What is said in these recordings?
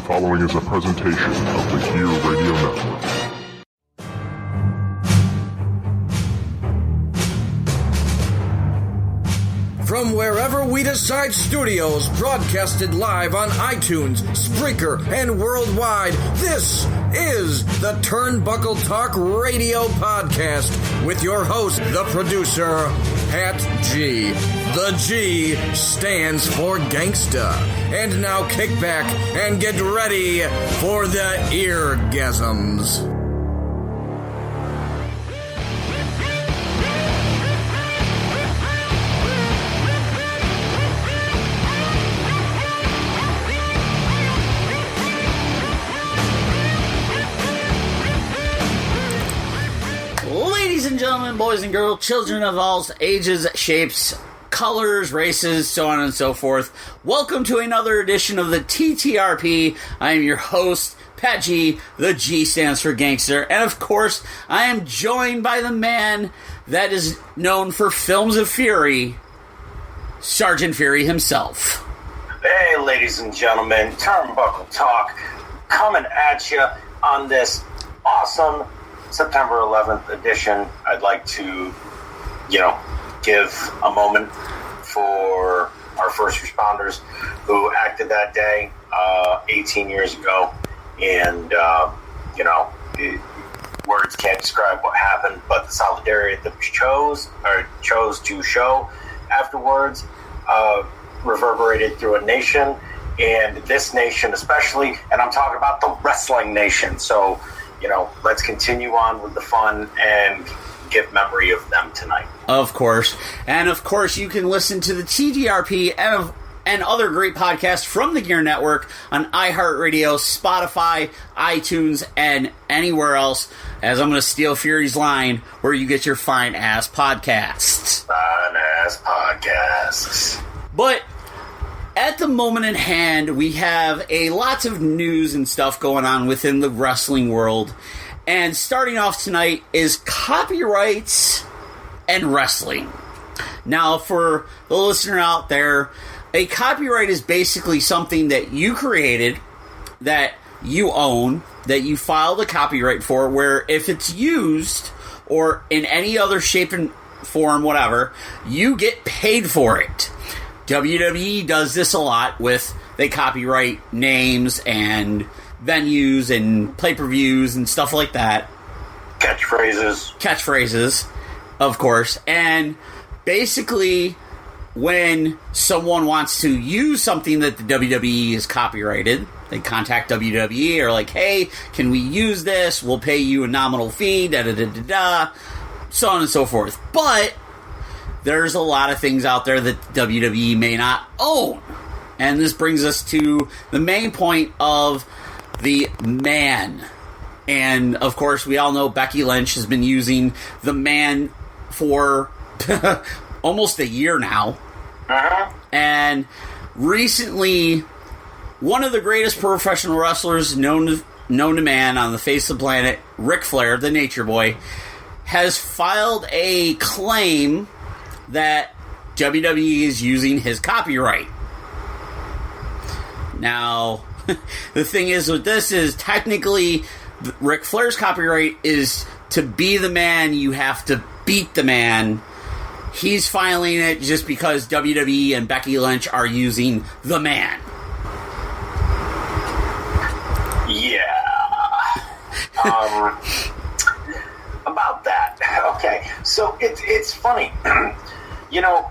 following is a presentation of the Gear Radio Network. From wherever we decide studios, broadcasted live on iTunes, Spreaker, and worldwide, this is the Turnbuckle Talk Radio Podcast with your host, the producer, Pat G. The G stands for Gangsta. And now kick back and get ready for the eargasms. Ladies and gentlemen, boys and girls, children of all ages, shapes, colors, races, so on and so forth, welcome to another edition of the TTRP. I am your host, Pat G. The G stands for Gangster. And of course, I am joined by the man that is known for films of fury, Sergeant Fury himself. Hey, ladies and gentlemen, Turnbuckle Talk coming at you on this awesome September 11th edition. I'd like to, give a moment for our first responders who acted that day 18 years ago. And, words can't describe what happened, but the solidarity that chose to show afterwards reverberated through a nation, and this nation especially, and I'm talking about the wrestling nation. So, let's continue on with the fun and give memory of them tonight. Of course. And of course, you can listen to the TTRP and other great podcasts from the Gear Network on iHeartRadio, Spotify, iTunes, and anywhere else, as I'm going to steal Fury's line, where you get your fine-ass podcasts. Fine-ass podcasts. But at the moment in hand, we have lots of news and stuff going on within the wrestling world. And starting off tonight is copyrights and wrestling. Now, for the listener out there, a copyright is basically something that you created, that you own, that you file the copyright for, where if it's used or in any other shape and form, whatever, you get paid for it. WWE does this a lot with, they copyright names and venues and pay-per-views and stuff like that. Catchphrases, of course. And basically, when someone wants to use something that the WWE is copyrighted, they contact WWE, or like, hey, can we use this? We'll pay you a nominal fee, da-da-da-da-da, so on and so forth. But there's a lot of things out there that WWE may not own. And this brings us to the main point of the man. And, of course, we all know Becky Lynch has been using the man for almost a year now. Uh-huh. And recently, one of the greatest professional wrestlers known to man on the face of the planet, Ric Flair, the Nature Boy, has filed a claim that WWE is using his copyright. Now, the thing is with this is technically Ric Flair's copyright is to be the man, you have to beat the man. He's filing it just because WWE and Becky Lynch are using the man. Yeah. About that. Okay. So it's funny.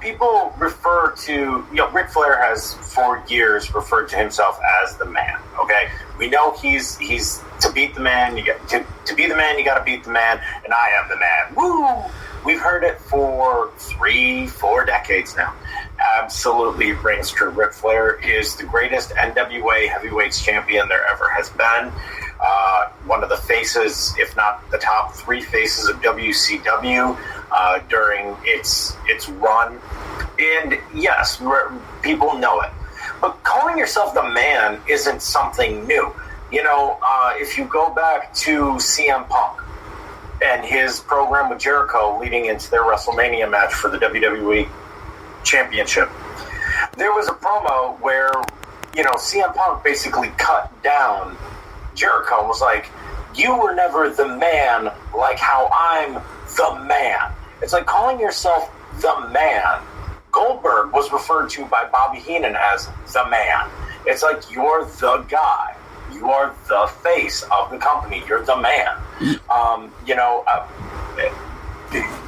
People refer to, Ric Flair has for years referred to himself as the man. Okay, we know he's to beat the man. You got to be the man. You got to beat the man, and I am the man. Woo! We've heard it for 3-4 decades now. Absolutely rings true. Ric Flair is the greatest NWA heavyweights champion there ever has been. One of the faces, if not the top 3 faces of WCW during its run. And yes, people know it. But calling yourself the man isn't something new. If you go back to CM Punk and his program with Jericho leading into their WrestleMania match for the WWE Championship, there was a promo where CM Punk basically cut down Jericho and was like, you were never the man like how I'm the man. It's like calling yourself the man. Goldberg was referred to by Bobby Heenan as the man. It's like, you're the guy. You are the face of the company. You're the man.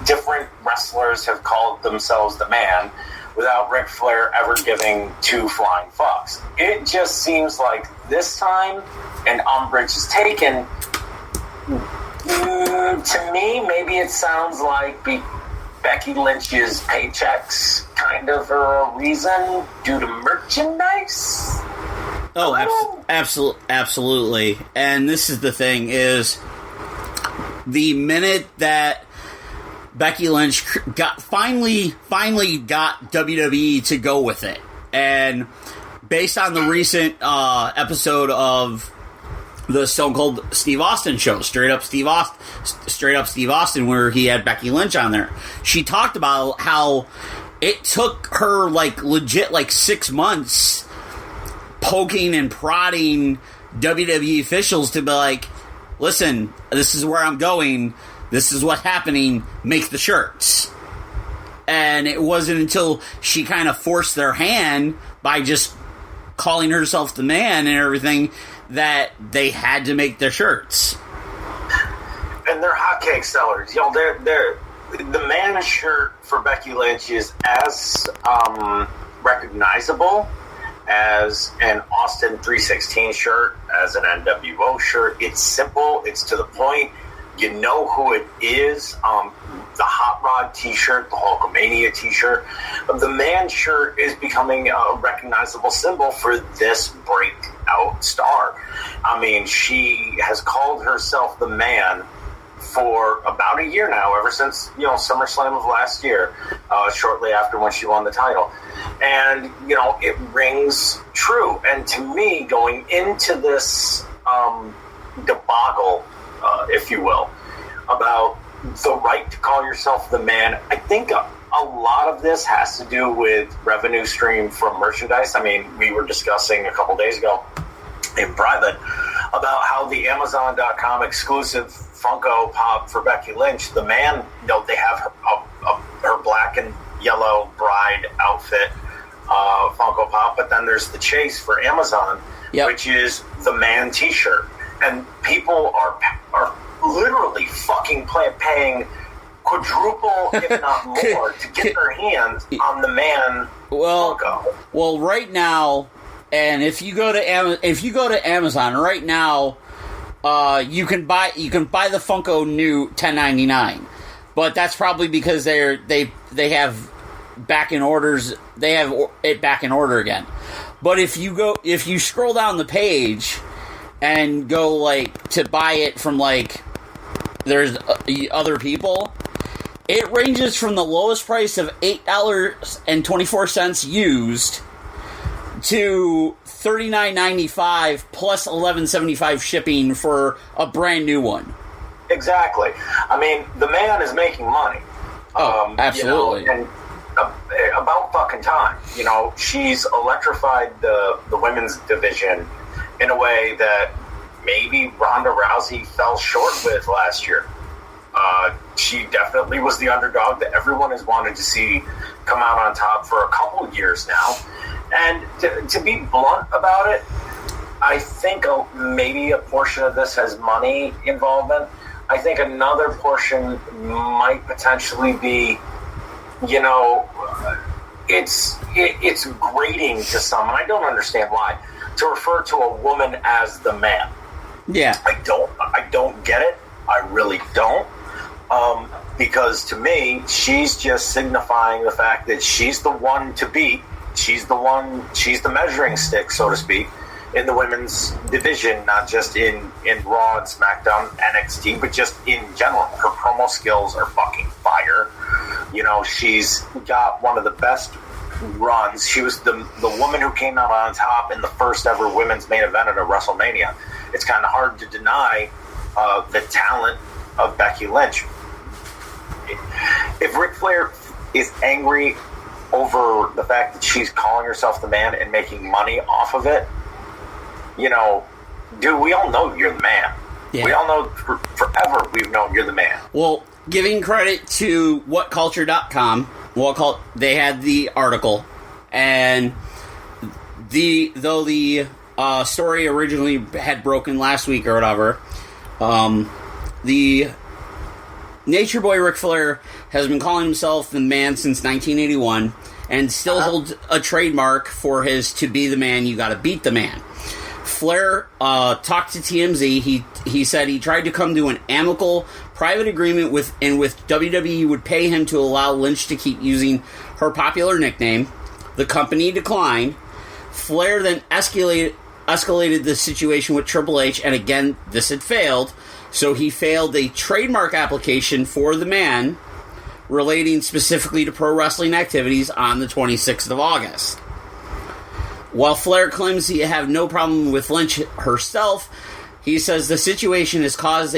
Different wrestlers have called themselves the man without Ric Flair ever giving two flying fucks. It just seems like this time an umbrage is taken. To me, maybe it sounds like Becky Lynch's paychecks kind of are a reason due to merchandise. Oh, absolutely. And this is the thing, is the minute that Becky Lynch finally got WWE to go with it, and based on the recent episode of the Stone Cold Steve Austin show, Straight Up Steve Austin, where he had Becky Lynch on there, she talked about how it took her legit 6 months poking and prodding WWE officials to be like, listen, this is where I'm going, this is what's happening, make the shirts. And it wasn't until she kind of forced their hand by just calling herself the man and everything that they had to make their shirts. And they're hotcake sellers. They're the man shirt for Becky Lynch is as recognizable as an Austin 316 shirt, as an NWO shirt. It's simple. It's to the point. You know who it is. The Hot Rod t-shirt, the Hulkamania t-shirt. The man shirt is becoming a recognizable symbol for this breakout star. I mean, she has called herself the man for about a year now, ever since, SummerSlam of last year, shortly after when she won the title. And, it rings true. And to me, going into this debacle, if you will, about the right to call yourself the man, I think a lot of this has to do with revenue stream from merchandise. I mean, we were discussing a couple days ago in private about how the Amazon.com exclusive Funko Pop for Becky Lynch, the man, they have her black and yellow bride outfit Funko Pop, but then there's the Chase for Amazon, which is the man t-shirt. And people are literally fucking paying quadruple, if not more, to get their hands on the man Funko. Well, right now, and if you go to Amazon right now, you can buy the Funko new $10.99, but that's probably because they have back in orders. They have it back in order again. But if you scroll down the page and go to buy it from there's other people, it ranges from the lowest price of $8.24 used to $39.95 plus $11.75 shipping for a brand new one. Exactly. I mean, the man is making money. Oh, absolutely. And about fucking time. She's electrified the women's division in a way that maybe Ronda Rousey fell short with last year. She definitely was the underdog that everyone has wanted to see come out on top for a couple of years now. And to be blunt about it, I think maybe a portion of this has money involvement. I think another portion might potentially be, it's grating to some, and I don't understand why, to refer to a woman as the man. Yeah. I don't get it. I really don't. Because to me, she's just signifying the fact that she's the one to beat. She's the measuring stick, so to speak, in the women's division, not just in Raw and SmackDown, NXT, but just in general. Her promo skills are fucking fire. She's got one of the best runs. She was the woman who came out on top in the first ever women's main event at a WrestleMania. It's kind of hard to deny the talent of Becky Lynch. If Ric Flair is angry over the fact that she's calling herself the man and making money off of it. You know, dude, we all know you're the man. Yeah. We all know forever we've known you're the man. Well, giving credit to whatculture.com, they had the article, and though the story originally had broken last week or whatever, the Nature Boy Ric Flair has been calling himself the man since 1981 and still holds a trademark for his "to be the man, you gotta beat the man." Flair talked to TMZ. He said he tried to come to an amicable private agreement with WWE would pay him to allow Lynch to keep using her popular nickname. The company declined. Flair then escalated the situation with Triple H, and again, this had failed. So he failed a trademark application for the man relating specifically to pro wrestling activities on the 26th of August. While Flair claims he had no problem with Lynch herself, he says the situation has caused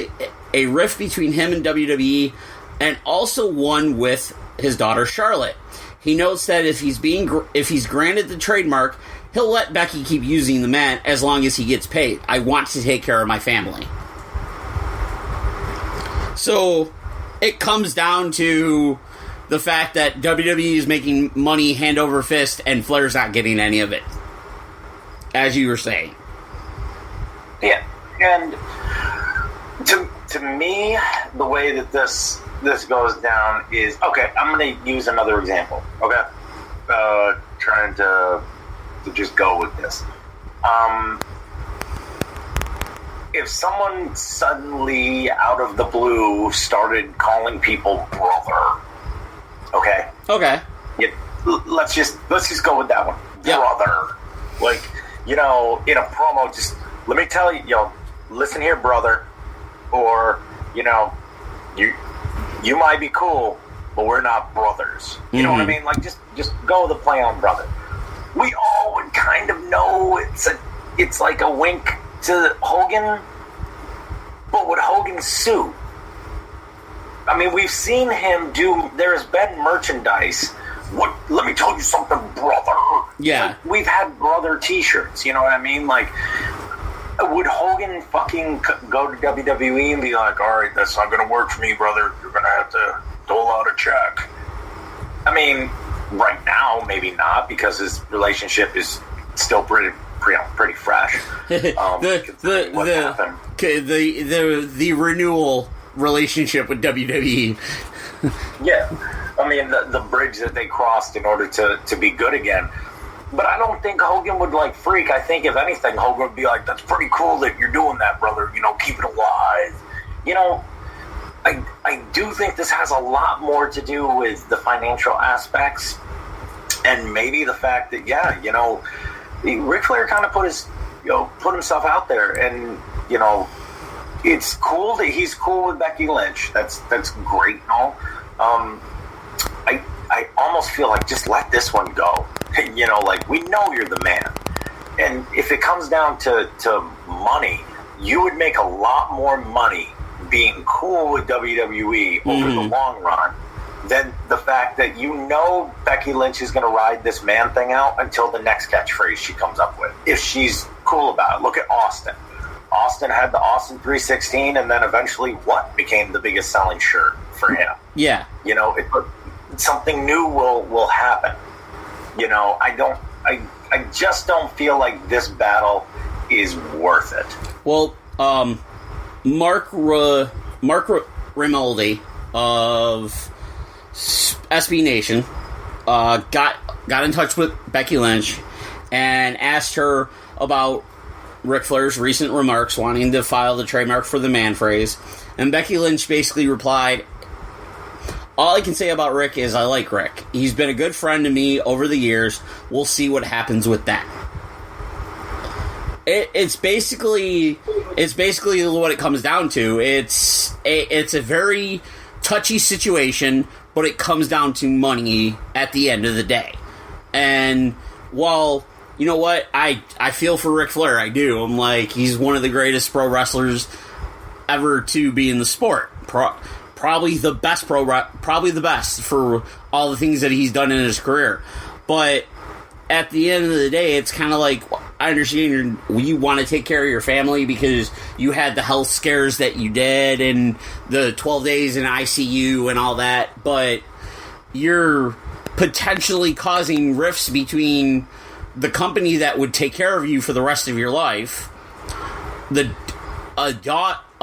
a rift between him and WWE, and also one with his daughter Charlotte. He notes that if he's granted the trademark, he'll let Becky keep using the man as long as he gets paid. I want to take care of my family. So it comes down to the fact that WWE is making money hand over fist and Flair's not getting any of it, as you were saying. Yeah, and to me, the way that this goes down is, okay, I'm going to use another example, okay? Trying to just go with this. If someone suddenly, out of the blue, started calling people brother, okay? Okay. Yeah, let's just go with that one. Yep. Brother. Like, you know, in a promo, just let me tell you, listen here, brother. Or, you know, you might be cool, but we're not brothers. You know what I mean? Like, just go with the play on brother. We all would kind of know it's like a wink to Hogan, but would Hogan sue? I mean, we've seen him do. There's been merchandise. What? Let me tell you something, brother. Yeah, like, we've had brother T-shirts. You know what I mean? Like, would Hogan fucking go to WWE and be like, "All right, that's not going to work for me, brother. You're going to have to dole out a check." I mean, right now, maybe not, because his relationship is still pretty fresh. The renewal relationship with WWE. Yeah, I mean the bridge that they crossed in order to be good again. But I don't think Hogan would like freak. I think if anything, Hogan would be like, "That's pretty cool that you're doing that, brother. You know, keep it alive." You know, I do think this has a lot more to do with the financial aspects, and maybe the fact that Ric Flair kind of put himself out there, and it's cool that he's cool with Becky Lynch. That's great and all. I almost feel like just let this one go. Like, we know you're the man, and if it comes down to money, you would make a lot more money being cool with WWE over the long run than the fact that Becky Lynch is going to ride this man thing out until the next catchphrase she comes up with, if she's cool about it. Look at Austin. Austin had the Austin 316, and then eventually what became the biggest selling shirt for him? Yeah. Something new will happen. I just don't feel like this battle is worth it. Well, Mark Rimaldi of SB Nation got in touch with Becky Lynch and asked her about Ric Flair's recent remarks wanting to file the trademark for the man phrase, and Becky Lynch basically replied, "All I can say about Rick is I like Rick. He's been a good friend to me over the years. We'll see what happens with that." It's basically what it comes down to. It's a very touchy situation, but it comes down to money at the end of the day. And while, you know what, I feel for Ric Flair, I do. I'm like, he's one of the greatest pro wrestlers ever to be in the sport. probably the best probably the best for all the things that he's done in his career. But at the end of the day, it's kind of like, I understand you want to take care of your family because you had the health scares that you did and the 12 days in ICU and all that, but you're potentially causing rifts between the company that would take care of you for the rest of your life, a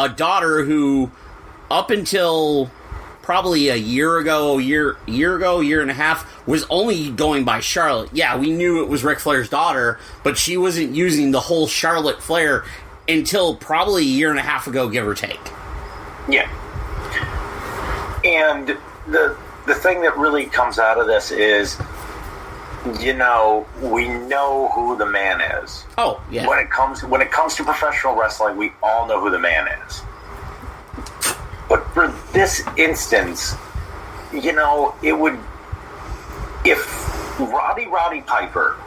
daughter who, up until probably a year and a half, was only going by Charlotte. Yeah, we knew it was Ric Flair's daughter, but she wasn't using the whole Charlotte Flair until probably a year and a half ago, give or take. Yeah. And the thing that really comes out of this is, we know who the man is. Oh, yeah. When it comes to professional wrestling, we all know who the man is. But for this instance, it would, if Roddy Piper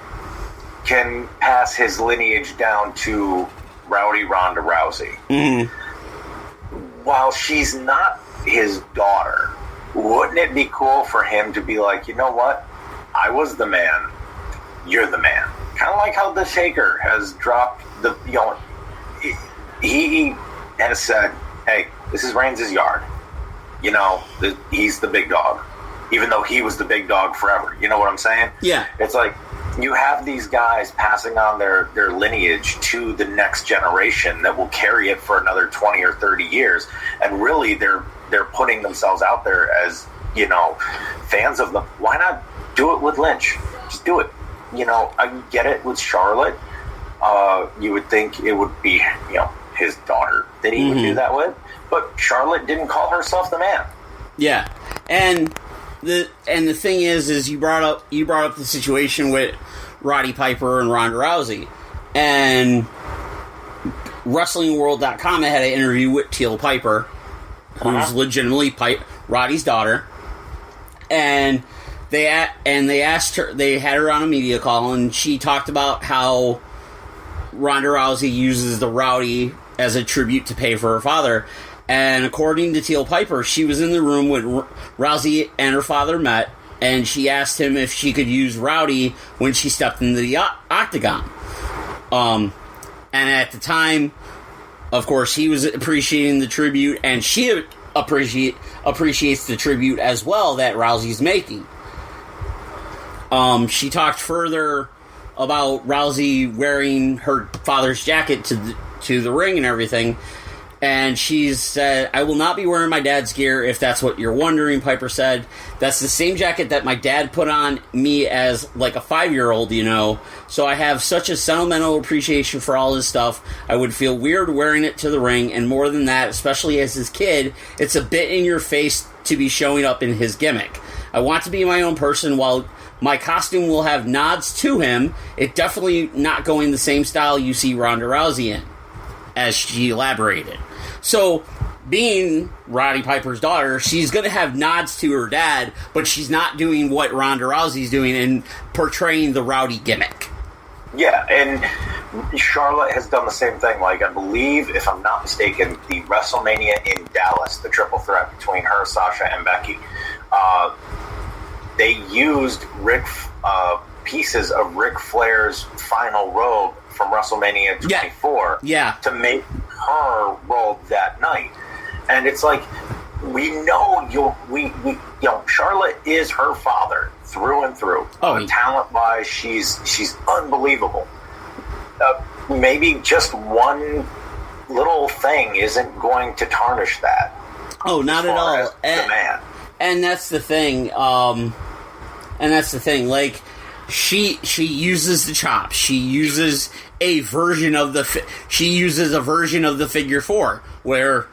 can pass his lineage down to Rowdy Ronda Rousey, while she's not his daughter, wouldn't it be cool for him to be like, you know what? I was the man. You're the man. Kind of like how the Shaker has dropped the, he has said, hey, this is Reigns' yard. He's the big dog. Even though he was the big dog forever. You know what I'm saying? Yeah. It's like, you have these guys passing on their lineage to the next generation that will carry it for another 20 or 30 years. And really, they're putting themselves out there as, fans of them. Why not do it with Lynch? Just do it. I get it with Charlotte. You would think it would be, his daughter that he would do that with. But Charlotte didn't call herself the man. Yeah. And the thing is you brought up the situation with Roddy Piper and Ronda Rousey. And WrestlingWorld.com had an interview with Teal Piper, who's legitimately Roddy's daughter. And they asked her, they had her on a media call, and she talked about how Ronda Rousey uses the Rowdy as a tribute to pay for her father. And according to Teal Piper, she was in the room when Rousey and her father met, and she asked him if she could use Rowdy when she stepped into the octagon. And at the time, of course, he was appreciating the tribute, and she appreciates the tribute as well that Rousey's making. She talked further about Rousey wearing her father's jacket to the ring and everything. And she said, I will not be wearing my dad's gear, if that's what you're wondering, Piper said. That's the same jacket that my dad put on me as, like, a 5-year-old, So I have such a sentimental appreciation for all his stuff. I would feel weird wearing it to the ring, and more than that, especially as his kid, it's a bit in your face to be showing up in his gimmick. I want to be my own person. While my costume will have nods to him, it definitely not going the same style you see Ronda Rousey in, as she elaborated. So, being Roddy Piper's daughter, she's going to have nods to her dad, but she's not doing what Ronda Rousey's doing and portraying the Rowdy gimmick. Yeah, and Charlotte has done the same thing. Like, I believe, if I'm not mistaken, the WrestleMania in Dallas, the triple threat between her, Sasha, and Becky, they used pieces of Ric Flair's final robe from WrestleMania 24 to make her robe that night. And it's like, we know Charlotte is her father through and through. Talent-wise, she's unbelievable. Maybe just one little thing isn't going to tarnish that. Oh, not at all. The man. And that's the thing. Like, she uses the chops. She uses a version of the figure four, where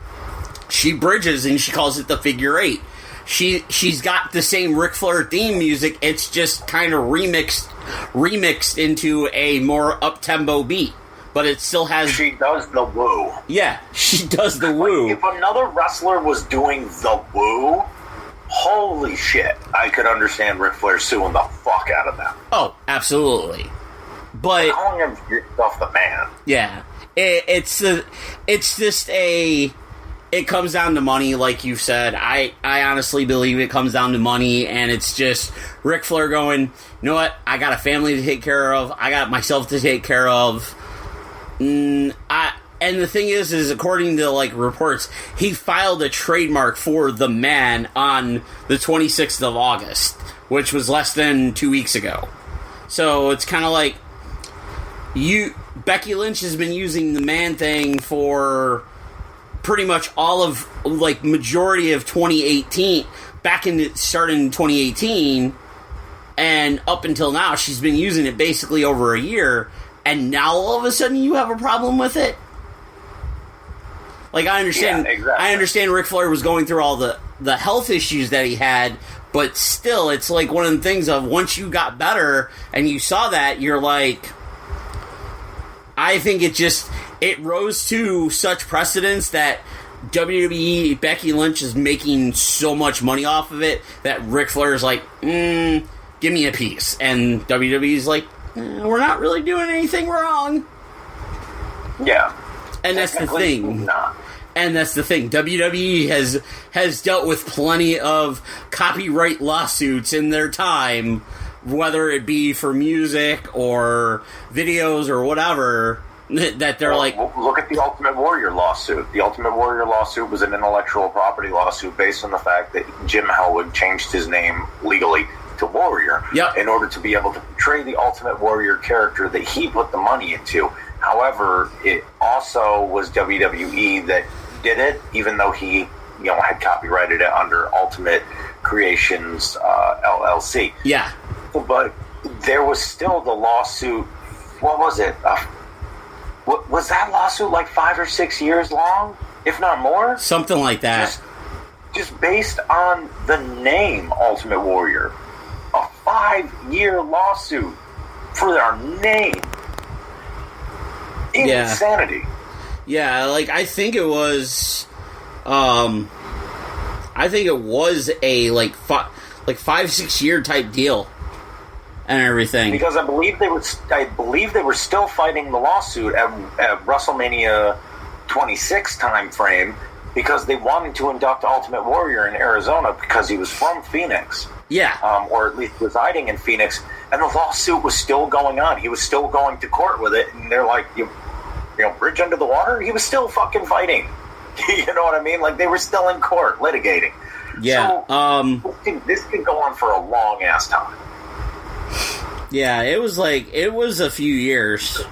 she bridges and she calls it the figure eight. She's got the same Ric Flair theme music. It's just kind of remixed into a more up-tempo beat. But it still has... She does the woo. Yeah, she does the woo. If another wrestler was doing the woo, holy shit, I could understand Ric Flair suing the fuck out of them. Oh, absolutely. But... calling yourself the man. Yeah. It's just a it comes down to money, like you said. I honestly believe it comes down to money, and it's just Ric Flair going, you know what? I got a family to take care of. I got myself to take care of. And the thing is according to like reports, he filed a trademark for the man on the 26th of August, which was less than 2 weeks ago. So it's kind of like Becky Lynch has been using the man thing for pretty much all of, like, majority of 2018, starting in 2018, and up until now, she's been using it basically over a year, and now all of a sudden you have a problem with it? Like, I understand, yeah, exactly. I understand Ric Flair was going through all the health issues that he had, but still, it's like one of the things of, once you got better, and you saw that, you're like, I think it rose to such precedence that WWE, Becky Lynch is making so much money off of it that Ric Flair is like, give me a piece. And WWE's like, we're not really doing anything wrong. Yeah. And that's the thing. Not. And that's the thing. WWE has dealt with plenty of copyright lawsuits in their time, whether it be for music or videos or whatever, that they're like... Look at the Ultimate Warrior lawsuit. The Ultimate Warrior lawsuit was an intellectual property lawsuit based on the fact that Jim Hellwig changed his name legally to Warrior in order to be able to portray the Ultimate Warrior character that he put the money into. However, it also was WWE that did it, even though he had copyrighted it under Ultimate Creations LLC. Yeah. But there was still the lawsuit. What was it? Was that lawsuit like 5 or 6 years long, if not more? Something like that. Just based on the name Ultimate Warrior. A 5-year lawsuit for their name. Insanity. Yeah, like, I think it was... I think it was a, 5-6 year type deal. And everything, because I believe they were still fighting the lawsuit at WrestleMania 26 time frame because they wanted to induct Ultimate Warrior in Arizona because he was from Phoenix, or at least residing in Phoenix, and the lawsuit was still going on. He was still going to court with it, and they're like, you bridge under the water. He was still fucking fighting. You know what I mean? Like, they were still in court litigating. Yeah. So, this could go on for a long ass time. Yeah, it was a few years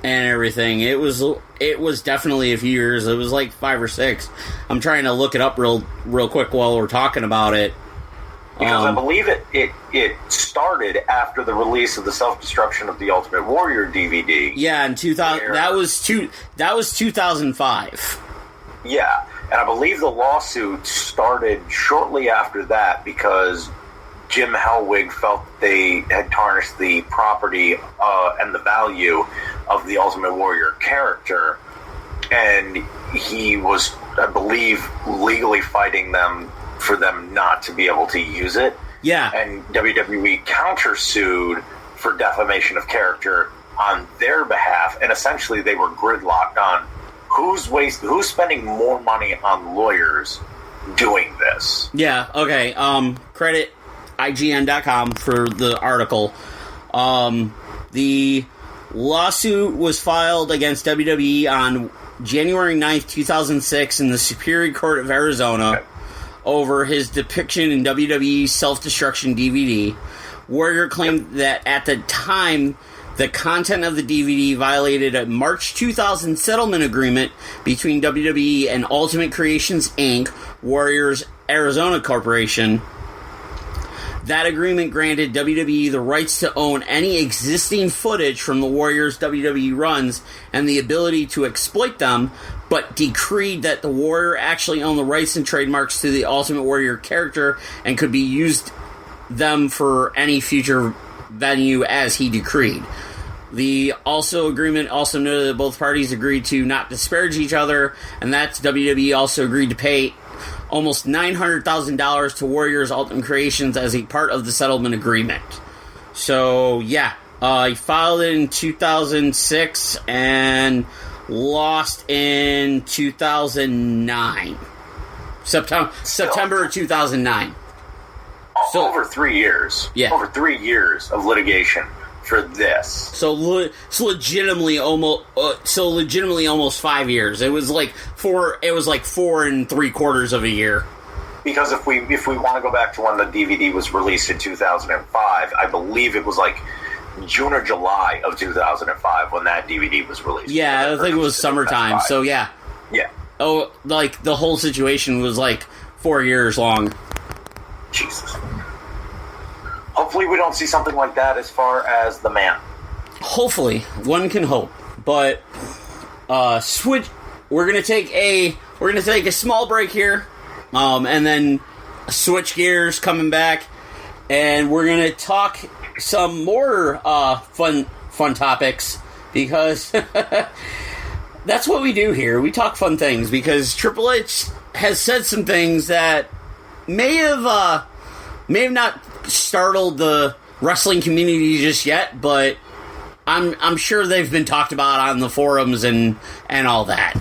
and everything. It was definitely a few years. It was like 5 or 6. I'm trying to look it up real quick while we're talking about it. Because I believe it started after the release of the Self-Destruction of the Ultimate Warrior DVD. Yeah, in 2000. That was 2005. Yeah, and I believe the lawsuit started shortly after that because Jim Hellwig felt they had tarnished the property and the value of the Ultimate Warrior character, and he was, I believe, legally fighting them for them not to be able to use it. Yeah. And WWE countersued for defamation of character on their behalf, and essentially they were gridlocked on who's spending more money on lawyers doing this. Yeah, okay. Credit IGN.com for the article. The lawsuit was filed against WWE on January 9th, 2006 in the Superior Court of Arizona over his depiction in WWE's Self-Destruction DVD. Warrior claimed that at the time, the content of the DVD violated a March 2000 settlement agreement between WWE and Ultimate Creations, Inc., Warriors Arizona Corporation. That agreement granted WWE the rights to own any existing footage from the Warriors' WWE runs and the ability to exploit them, but decreed that the Warrior actually owned the rights and trademarks to the Ultimate Warrior character and could be used them for any future venue as he decreed. The agreement also noted that both parties agreed to not disparage each other, and that WWE also agreed to pay almost $900,000 to Warriors Ultimate Creations as a part of the settlement agreement. So, yeah, he filed it in 2006, and lost in 2009. September 2009. So, over 3 years. Yeah. Over 3 years of litigation for this. So legitimately almost 5 years. It was like 4 3/4 of a year. Because if we want to go back to when the DVD was released in 2005, I believe it was like June or July of 2005 when that DVD was released. Yeah, I think it was summertime. So yeah. Yeah. Oh, like the whole situation was like 4 years long. Jesus. Hopefully we don't see something like that as far as the man. Hopefully, one can hope. But switch. We're gonna take a small break here, and then switch gears. Coming back, and we're gonna talk some more fun topics because that's what we do here. We talk fun things because Triple H has said some things that may have not startled the wrestling community just yet, but I'm sure they've been talked about on the forums and all that.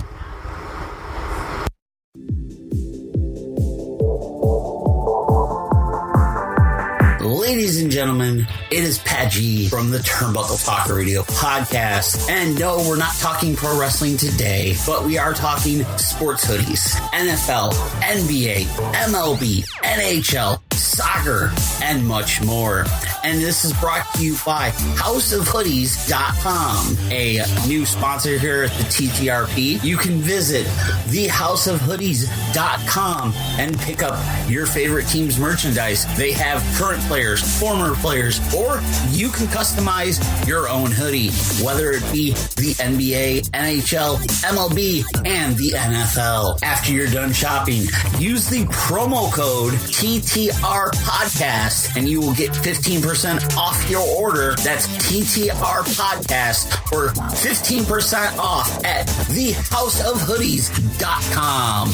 Ladies and gentlemen, it is Pat G from the Turnbuckle Talk Radio podcast. And no, we're not talking pro wrestling today, but we are talking sports hoodies, NFL, NBA, MLB, NHL, soccer, and much more. And this is brought to you by houseofhoodies.com, a new sponsor here at the TTRP. You can visit thehouseofhoodies.com and pick up your favorite team's merchandise. They have current players, former players, or you can customize your own hoodie, whether it be the NBA, NHL, MLB, and the NFL. After you're done shopping, use the promo code TTR Podcast and you will get 15% off your order. That's TTR Podcast for 15% off at thehouseofhoodies.com.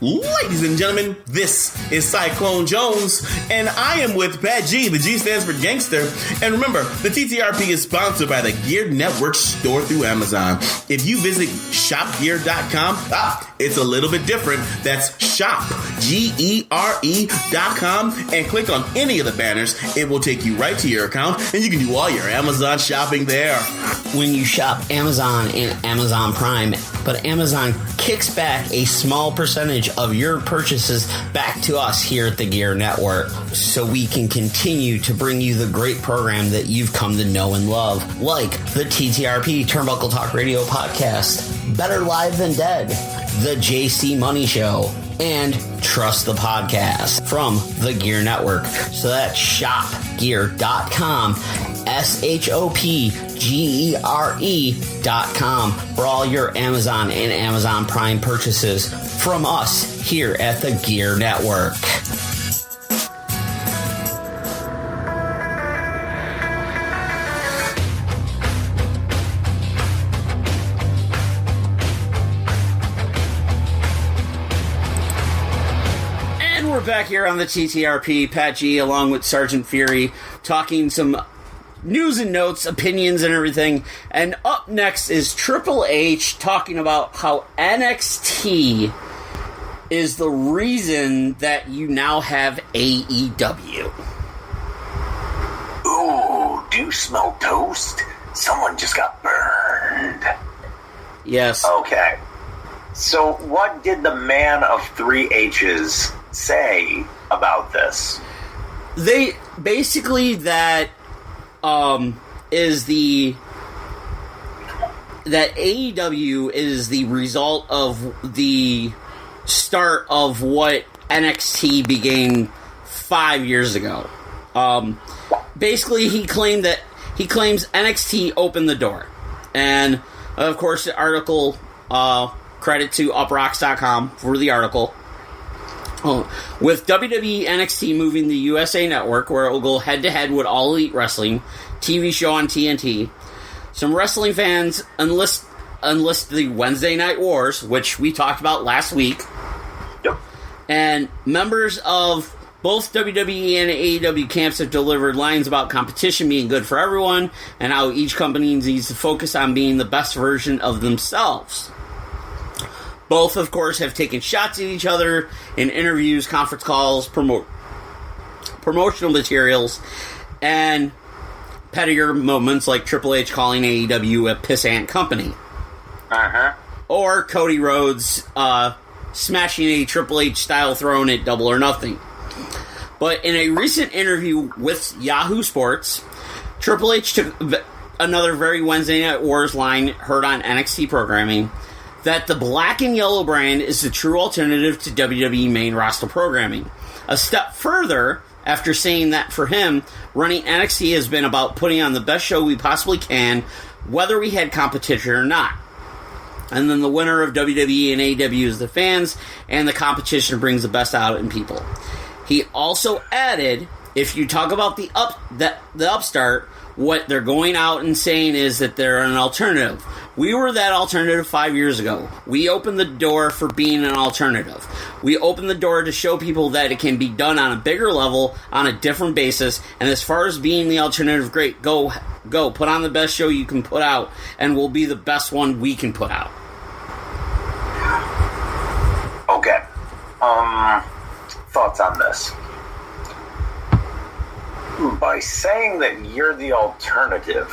Ladies and gentlemen, this is Cyclone Jones, and I am with Pat G. The G stands for gangster. And remember, the TTRP is sponsored by the Gear Network store through Amazon. If you visit shopgear.com, it's a little bit different. That's shop, GERE.com, and click on any of the banners. It will take you right to your account, and you can do all your Amazon shopping there. When you shop Amazon and Amazon Prime, but Amazon kicks back a small percentage of your purchases back to us here at the Gear Network, so we can continue to bring you the great program that you've come to know and love, like the TTRP Turnbuckle Talk Radio podcast, Better Live Than Dead, the JC Money Show, and Trust the Podcast from the Gear Network. So that's shopgear.com, shopgere.com for all your Amazon and Amazon Prime purchases from us here at the Gear Network. We're back here on the TTRP, Pat G, along with Sergeant Fury, talking some news and notes, opinions, and everything. And up next is Triple H talking about how NXT is the reason that you now have AEW. Ooh, do you smell toast? Someone just got burned. Yes. Okay. So what did the man of three H's say about this? They basically that AEW is the result of the start of what NXT began 5 years ago. Basically, he claims NXT opened the door, and of course, the article credit to uprocks.com for the article. With WWE NXT moving the USA Network, where it will go head-to-head with All Elite Wrestling, TV show on TNT, some wrestling fans enlist the Wednesday Night Wars, which we talked about last week, Yep. and members of Both WWE and AEW camps have delivered lines about competition being good for everyone and how each company needs to focus on being the best version of themselves. Both, of course, have taken shots at each other in interviews, conference calls, promotional materials, and pettier moments like Triple H calling AEW a pissant company. Or Cody Rhodes smashing a Triple H-style throne at Double or Nothing. But in a recent interview with Yahoo Sports, Triple H took another very Wednesday Night Wars line heard on NXT programming that the black and yellow brand is the true alternative to WWE main roster programming. A step further, after saying that for him, running NXT has been about putting on the best show we possibly can, whether we had competition or not. And then the winner of WWE and AEW is the fans, and the competition brings the best out in people. He also added, if you talk about the upstart, what they're going out and saying is that they're an alternative. We were that alternative 5 years ago. We opened the door for being an alternative. We opened the door to show people that it can be done on a bigger level, on a different basis, and as far as being the alternative, great, go, put on the best show you can put out, and we'll be the best one we can put out. Okay. Thoughts on this? By saying that you're the alternative,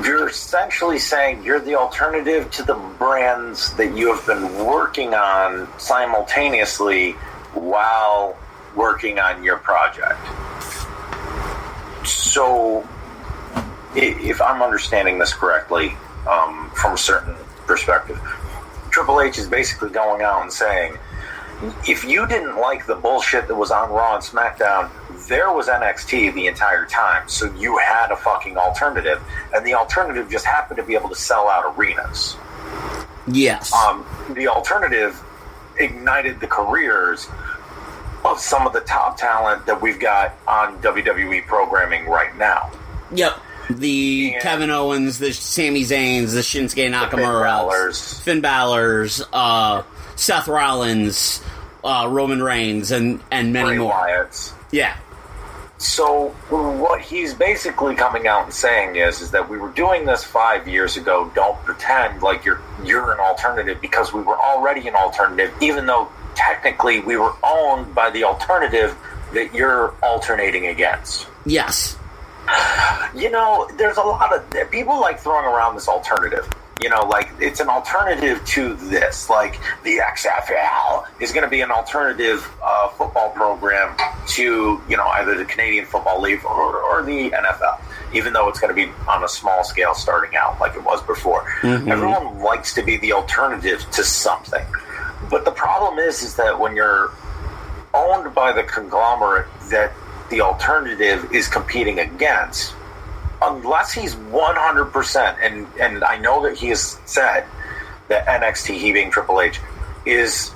you're essentially saying you're the alternative to the brands that you have been working on simultaneously while working on your project. So, if I'm understanding this correctly, from a certain perspective, Triple H is basically going out and saying, if you didn't like the bullshit that was on Raw and SmackDown, there was NXT the entire time, so you had a fucking alternative, and the alternative just happened to be able to sell out arenas. Yes. The alternative ignited the careers of some of the top talent that we've got on WWE programming right now. Yep. The Kevin Owens, the Sami Zayns, the Shinsuke Nakamura, Finn Balor's, Seth Rollins, Roman Reigns, and many more. Wyatt's. Yeah. So what he's basically coming out and saying is that we were doing this 5 years ago. Don't pretend like you're an alternative, because we were already an alternative, even though technically we were owned by the alternative that you're alternating against. Yes. You know, there's a lot of people like throwing around this alternative. You know, like, it's an alternative to this. Like, the XFL is going to be an alternative football program to, you know, either the Canadian Football League or the NFL, even though it's going to be on a small scale starting out like it was before. Mm-hmm. Everyone likes to be the alternative to something. But the problem is that when you're owned by the conglomerate that the alternative is competing against, unless he's 100%, and I know that he has said that NXT, he being Triple H, is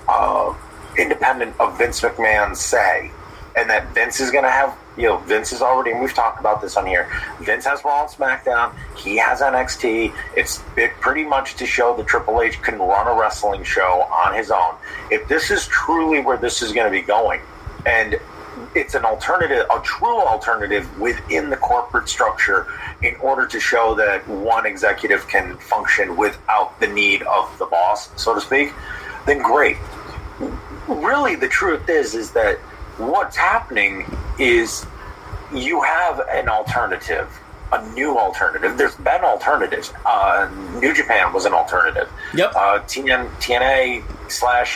independent of Vince McMahon's say, and that Vince is going to have, you know, Vince is already, and we've talked about this on here, Vince has Raw and SmackDown, he has NXT, it's pretty much to show that Triple H can run a wrestling show on his own. If this is truly where this is going to be going, and it's an alternative, a true alternative within the corporate structure in order to show that one executive can function without the need of the boss, so to speak, then great. Really, the truth is that what's happening is you have an alternative, a new alternative. There's been alternatives. New Japan was an alternative. Yep. TNA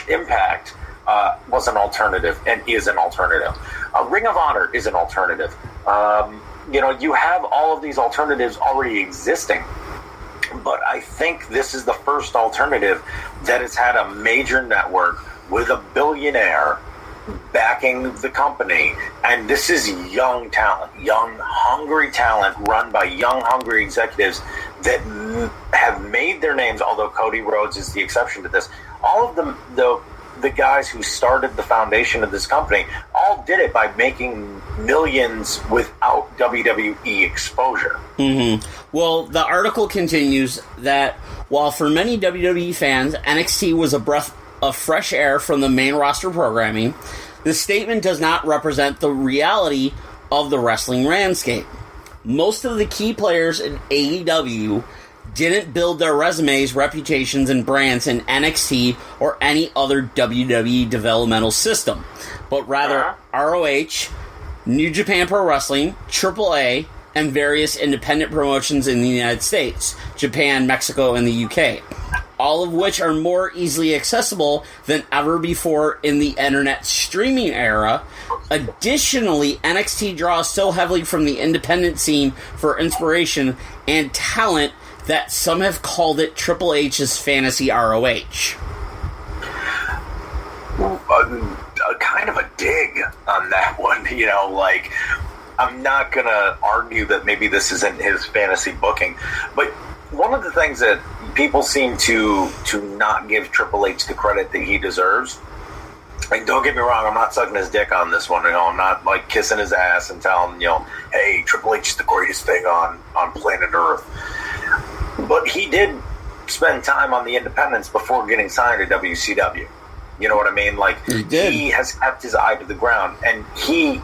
/ Impact was an alternative and is an alternative. Ring of Honor is an alternative. You know, you have all of these alternatives already existing, but I think this is the first alternative that has had a major network with a billionaire backing the company, and this is young talent, young, hungry talent run by young, hungry executives that have made their names, although Cody Rhodes is the exception to this. All of them, the guys who started the foundation of this company all did it by making millions without WWE exposure. Mm-hmm. Well, the article continues that while for many WWE fans, NXT was a breath of fresh air from the main roster programming, The statement does not represent the reality of the wrestling landscape. Most of the key players in AEW didn't build their resumes, reputations, and brands in NXT or any other WWE developmental system, but rather ROH, New Japan Pro Wrestling, AAA, and various independent promotions in the United States, Japan, Mexico, and the UK, all of which are more easily accessible than ever before in the internet streaming era. Additionally, NXT draws so heavily from the independent scene for inspiration and talent that some have called it Triple H's fantasy ROH. Kind of a dig on that one, like, I'm not going to argue that maybe this isn't his fantasy booking, but one of the things that people seem to not give Triple H the credit that he deserves, and don't get me wrong, I'm not sucking his dick on this one, I'm not like kissing his ass and telling hey, Triple H is the greatest thing on planet Earth, but he did spend time on the independents before getting signed to WCW. You know what I mean? Like, he has kept his eye to the ground, and he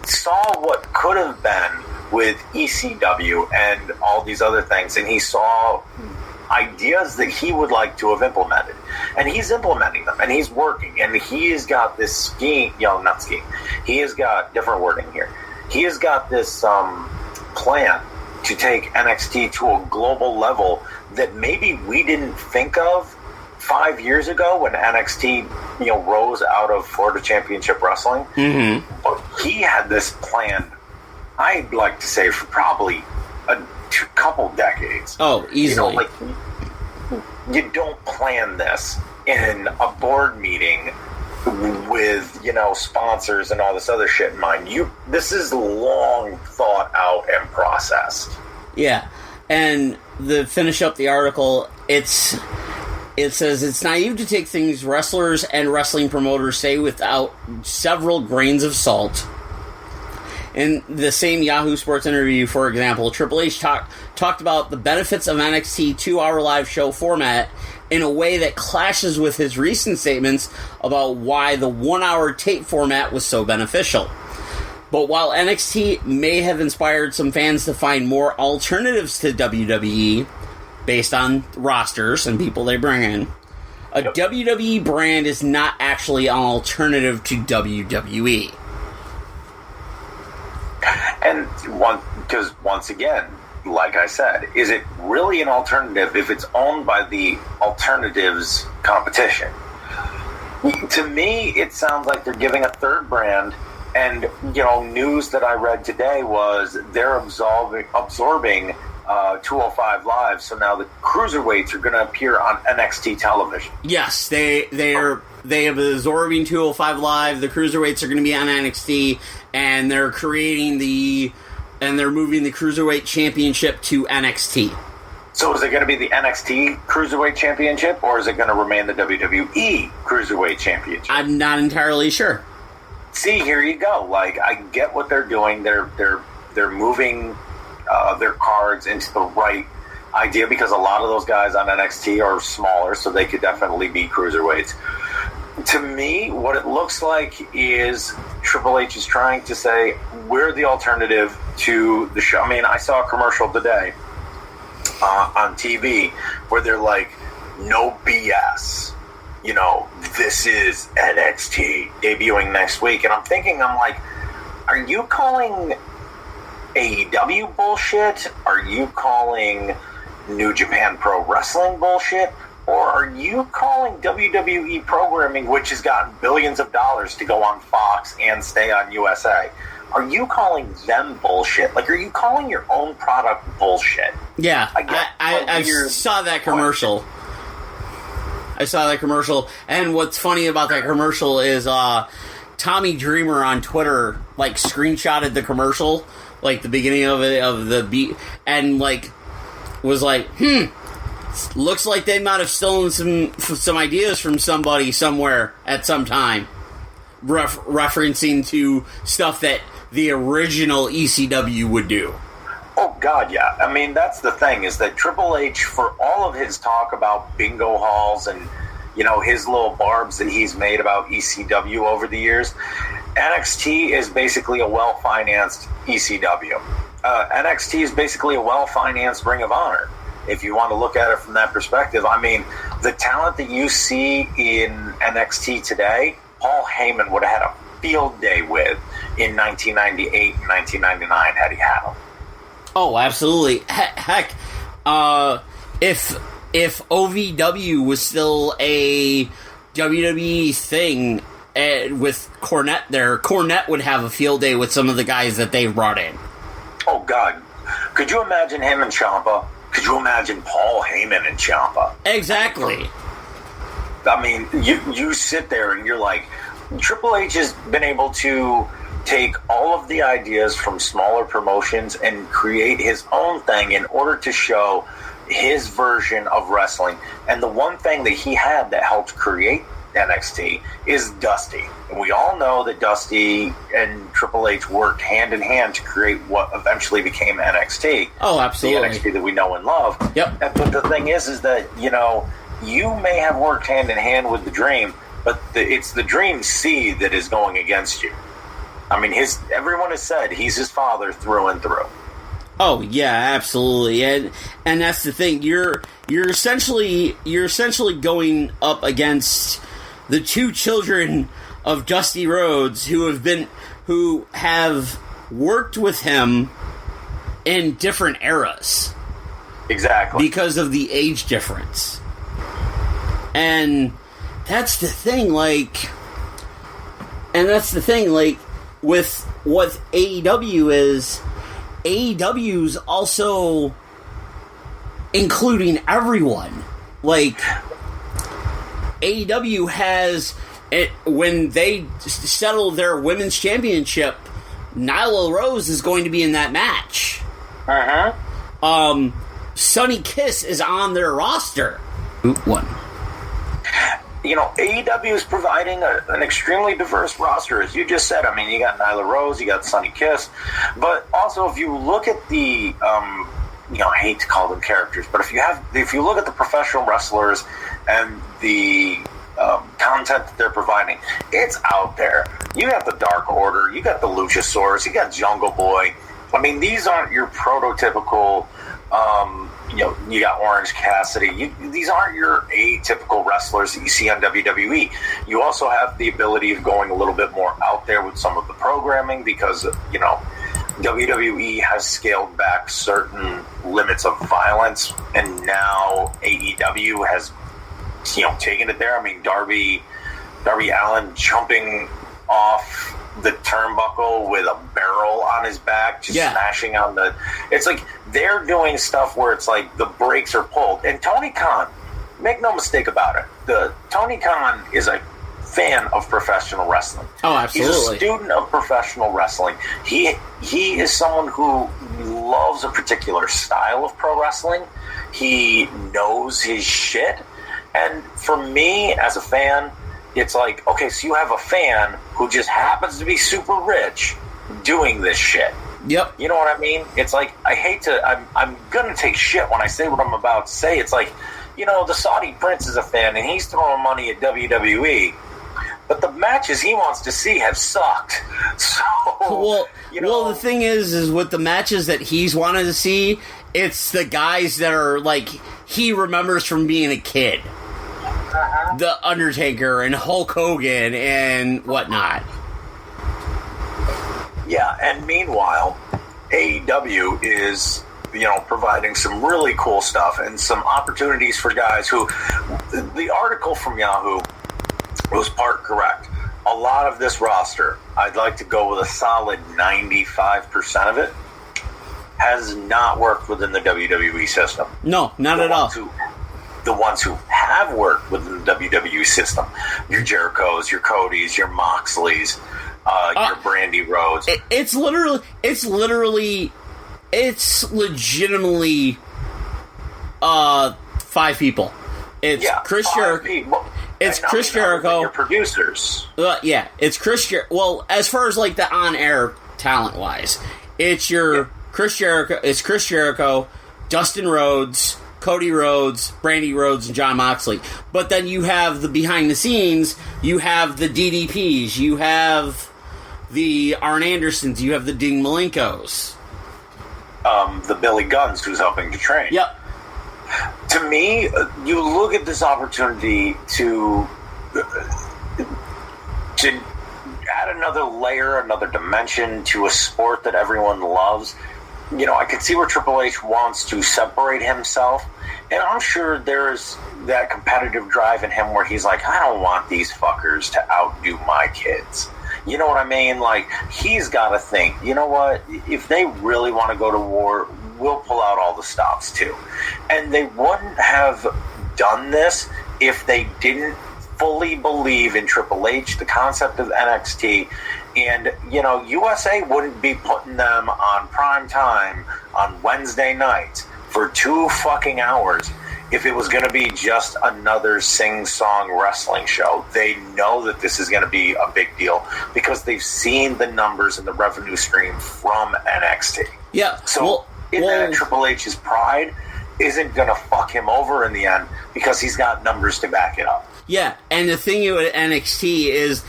saw what could have been with ECW and all these other things, and he saw ideas that he would like to have implemented, and he's implementing them, and he's working, and he has got this scheme, not scheme, he has got different wording here, he has got this plan to take NXT to a global level that maybe we didn't think of 5 years ago when NXT, rose out of Florida Championship Wrestling. Mm-hmm. But he had this plan, I'd like to say, for probably a couple decades. Oh, easily. You don't plan this in a board meeting with, sponsors and all this other shit in mind. This is long thought out and processed. Yeah. And to finish up the article, it says it's naive to take things wrestlers and wrestling promoters say without several grains of salt. In the same Yahoo Sports interview, for example, Triple H talked about the benefits of NXT 2-hour live show format in a way that clashes with his recent statements about why the 1-hour tape format was so beneficial. But while NXT may have inspired some fans to find more alternatives to WWE, based on rosters and people they bring in, a WWE brand is not actually an alternative to WWE. And because once again, like I said, is it really an alternative if it's owned by the alternatives competition? To me, it sounds like they're giving a third brand. And, news that I read today was they're absorbing 205 Live, so now the cruiserweights are going to appear on NXT television. Yes, they have absorbing 205 Live. The cruiserweights are going to be on NXT, and they're moving the cruiserweight championship to NXT. So is it going to be the NXT cruiserweight championship, or is it going to remain the WWE cruiserweight championship? I'm not entirely sure. See, here you go. Like, I get what they're doing. They're moving their cards into the right idea, because a lot of those guys on NXT are smaller, so they could definitely be cruiserweights. To me, what it looks like is Triple H is trying to say, we're the alternative to the show. I mean, I saw a commercial today on TV where they're like, no BS. This is NXT debuting next week. And I'm like, are you calling AEW bullshit? Are you calling New Japan Pro Wrestling bullshit? Or are you calling WWE programming, which has gotten billions of dollars to go on Fox and stay on USA? Are you calling them bullshit? Like, are you calling your own product bullshit? Yeah, I saw that commercial. I saw that commercial, and what's funny about that commercial is Tommy Dreamer on Twitter screenshotted the commercial, the beginning of it, of the beat, and was like, looks like they might have stolen some ideas from somebody somewhere at some time, referencing to stuff that the original ECW would do. Oh, God, yeah. I mean, that's the thing, is that Triple H, for all of his talk about bingo halls and, his little barbs that he's made about ECW over the years. NXT is basically a well-financed ECW. NXT is basically a well-financed Ring of Honor. If you want to look at it from that perspective, I mean, the talent that you see in NXT today, Paul Heyman would have had a field day with in 1998 and 1999 had he had them. Oh, absolutely. Heck, if OVW was still a WWE thing with Cornette there, Cornette would have a field day with some of the guys that they brought in. Oh, God. Could you imagine him and Ciampa? Could you imagine Paul Heyman and Ciampa? Exactly. I mean, you sit there and you're like, Triple H has been able to take all of the ideas from smaller promotions and create his own thing in order to show his version of wrestling. And the one thing that he had that helped create NXT is Dusty. And we all know that Dusty and Triple H worked hand in hand to create what eventually became NXT. Oh, absolutely. The NXT that we know and love. Yep. But the thing is that, you may have worked hand in hand with the Dream, but it's the Dream seed that is going against you. I mean, everyone has said he's his father through and through. Oh yeah, absolutely, and that's the thing. You're essentially going up against the two children of Dusty Rhodes who have worked with him in different eras. Exactly. Because of the age difference. And that's the thing, with what AEW is, AEW's also including everyone. AEW has, when they settle their women's championship, Nyla Rose is going to be in that match. Sonny Kiss is on their roster. One. AEW is providing an extremely diverse roster, as you just said. I mean, you got Nyla Rose, you got Sonny Kiss, but also if you look at the, I hate to call them characters, but if you look at the professional wrestlers and the content that they're providing, it's out there. You got the Dark Order, you got the Luchasaurus, you got Jungle Boy. I mean, these aren't your prototypical. You got Orange Cassidy. These aren't your atypical wrestlers that you see on WWE. You also have the ability of going a little bit more out there with some of the programming because, WWE has scaled back certain limits of violence, and now AEW has, taken it there. I mean, Darby Allin jumping off the turnbuckle with a barrel on his back, just smashing on the... It's like they're doing stuff where it's like the brakes are pulled. And Tony Khan, make no mistake about it, Tony Khan is a fan of professional wrestling. Oh, absolutely. He's a student of professional wrestling. He is someone who loves a particular style of pro wrestling. He knows his shit. And for me, as a fan, it's like, okay, so you have a fan who just happens to be super rich doing this shit. Yep. You know what I mean? It's like, I'm going to take shit when I say what I'm about to say. It's like, the Saudi Prince is a fan and he's throwing money at WWE, but the matches he wants to see have sucked. So, well, the thing is with the matches that he's wanted to see, it's the guys that are he remembers from being a kid. The Undertaker and Hulk Hogan and whatnot. Yeah, and meanwhile, AEW is, providing some really cool stuff and some opportunities for guys who... The article from Yahoo was part correct. A lot of this roster, I'd like to go with a solid 95% of it, has not worked within the WWE system. No, not at all. The ones who have worked within the WWE system, your Jerichos, your Codys, your Moxleys, your Brandy Rhodes. It's legitimately 5 people. It's Chris Jericho. It's Chris Jericho. Your producers. It's Chris Jericho. Well, as far as the on-air talent-wise, it's Chris Jericho. It's Chris Jericho, Dustin Rhodes, Cody Rhodes, Brandy Rhodes, and Jon Moxley. But then you have the behind the scenes, you have the DDPs, you have the Arn Andersons, you have the Dean Malenkos. The Billy Guns, who's helping to train. Yep. To me, you look at this opportunity to add another layer, another dimension to a sport that everyone loves. You know, I could see where Triple H wants to separate himself, and I'm sure there's that competitive drive in him where he's like, I don't want these fuckers to outdo my kids. You know what I mean? Like, he's got to think, you know what? If they really want to go to war, we'll pull out all the stops too. And they wouldn't have done this if they didn't fully believe in Triple H, the concept of NXT, and, you know, USA wouldn't be putting them on prime time on Wednesday nights for 2 fucking hours if it was going to be just another sing-song wrestling show. They know that this is going to be a big deal because they've seen the numbers and the revenue stream from NXT. Yeah. So that Triple H's pride isn't going to fuck him over in the end because he's got numbers to back it up. Yeah, and the thing with NXT is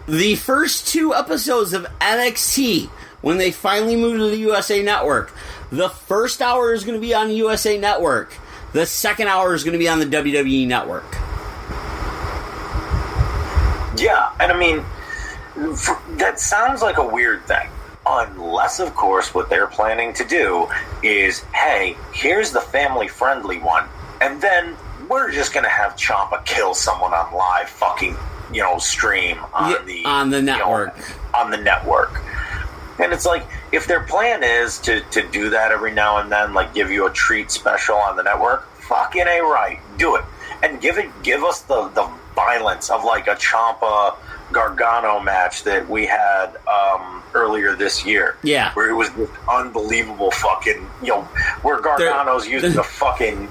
the first 2 episodes of NXT, when they finally moved to the USA Network, the first hour is going to be on USA Network. The second hour is going to be on the WWE Network. Yeah, and I mean, that sounds like a weird thing. Unless, of course, what they're planning to do is, hey, here's the family-friendly one, and then we're just going to have Ciampa kill someone on live fucking, you know, stream on the network. You know, on the network. And it's like, if their plan is to do that every now and then, like give you a treat special on the network, fucking A right, do it. And give us the violence of like a Ciampa Gargano match that we had earlier this year. Yeah. Where it was this unbelievable fucking, you know, where Gargano's using a fucking,